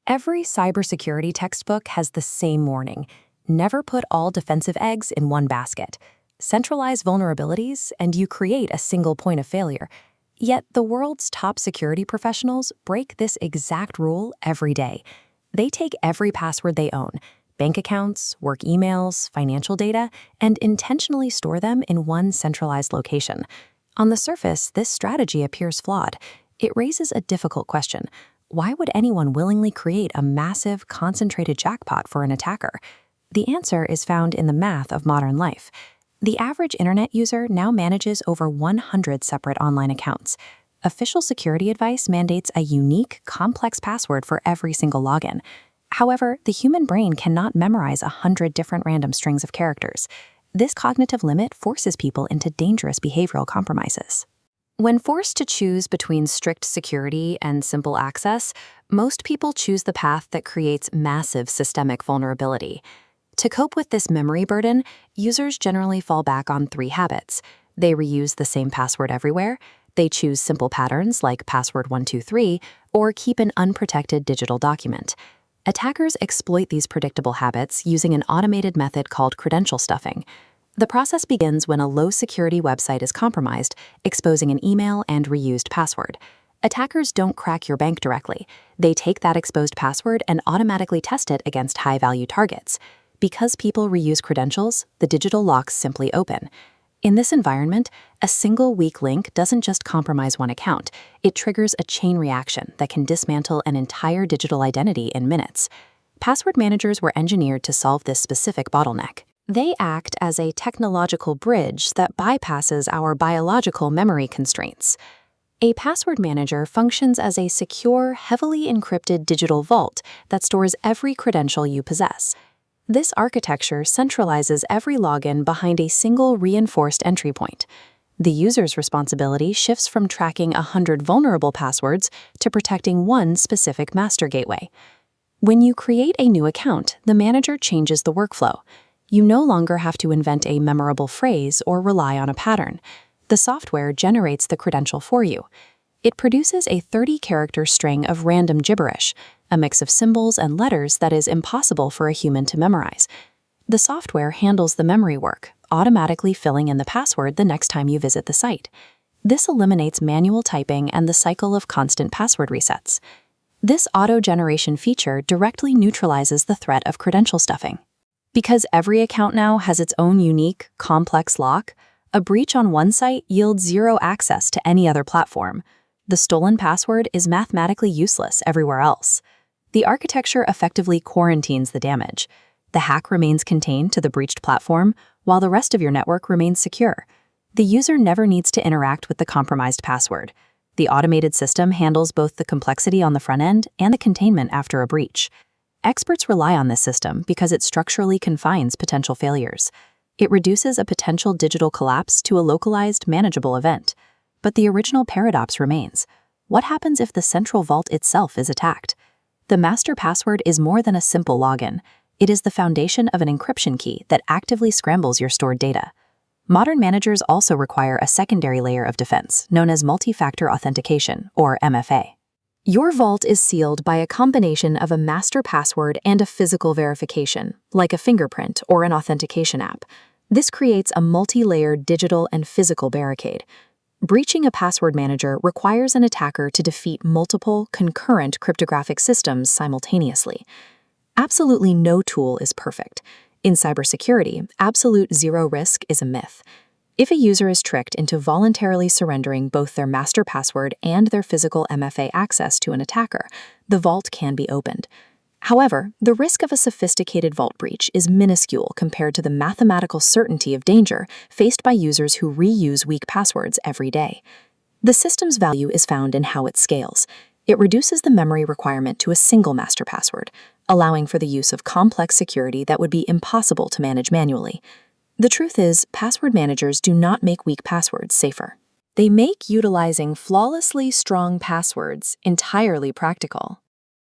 Every cybersecurity textbook has the same warning. Never put all defensive eggs in one basket. Centralize vulnerabilities, and you create a single point of failure. Yet the world's top security professionals break this exact rule every day. They take every password they own, bank accounts, work emails, financial data, and intentionally store them in one centralized location. On the surface, this strategy appears flawed. It raises a difficult question. Why would anyone willingly create a massive, concentrated jackpot for an attacker? The answer is found in the math of modern life. The average internet user now manages over 100 separate online accounts. Official security advice mandates a unique, complex password for every single login. However, the human brain cannot memorize 100 different random strings of characters. This cognitive limit forces people into dangerous behavioral compromises. When forced to choose between strict security and simple access, most people choose the path that creates massive systemic vulnerability. To cope with this memory burden, users generally fall back on 3 habits. They reuse the same password everywhere, they choose simple patterns like password 123, or keep an unprotected digital document. Attackers exploit these predictable habits using an automated method called credential stuffing. The process begins when a low-security website is compromised, exposing an email and reused password. Attackers don't crack your bank directly. They take that exposed password and automatically test it against high-value targets. Because people reuse credentials, the digital locks simply open. In this environment, a single weak link doesn't just compromise one account, it triggers a chain reaction that can dismantle an entire digital identity in minutes. Password managers were engineered to solve this specific bottleneck. They act as a technological bridge that bypasses our biological memory constraints. A password manager functions as a secure, heavily encrypted digital vault that stores every credential you possess. This architecture centralizes every login behind a single reinforced entry point. The user's responsibility shifts from tracking 100 vulnerable passwords to protecting one specific master gateway. When you create a new account, the manager changes the workflow. You no longer have to invent a memorable phrase or rely on a pattern. The software generates the credential for you. It produces a 30-character string of random gibberish, a mix of symbols and letters that is impossible for a human to memorize. The software handles the memory work, automatically filling in the password the next time you visit the site. This eliminates manual typing and the cycle of constant password resets. This auto-generation feature directly neutralizes the threat of credential stuffing. Because every account now has its own unique, complex lock, a breach on one site yields zero access to any other platform. The stolen password is mathematically useless everywhere else. The architecture effectively quarantines the damage. The hack remains contained to the breached platform, while the rest of your network remains secure. The user never needs to interact with the compromised password. The automated system handles both the complexity on the front end and the containment after a breach. Experts rely on this system because it structurally confines potential failures. It reduces a potential digital collapse to a localized, manageable event. But the original paradox remains. What happens if the central vault itself is attacked? The master password is more than a simple login. It is the foundation of an encryption key that actively scrambles your stored data. Modern managers also require a secondary layer of defense, known as multi-factor authentication, or MFA. Your vault is sealed by a combination of a master password and a physical verification, like a fingerprint or an authentication app. This creates a multi-layered digital and physical barricade. Breaching a password manager requires an attacker to defeat multiple, concurrent cryptographic systems simultaneously. Absolutely no tool is perfect. In cybersecurity, absolute zero risk is a myth. If a user is tricked into voluntarily surrendering both their master password and their physical MFA access to an attacker, the vault can be opened. However, the risk of a sophisticated vault breach is minuscule compared to the mathematical certainty of danger faced by users who reuse weak passwords every day. The system's value is found in how it scales. It reduces the memory requirement to a single master password, allowing for the use of complex security that would be impossible to manage manually. The truth is, password managers do not make weak passwords safer. They make utilizing flawlessly strong passwords entirely practical.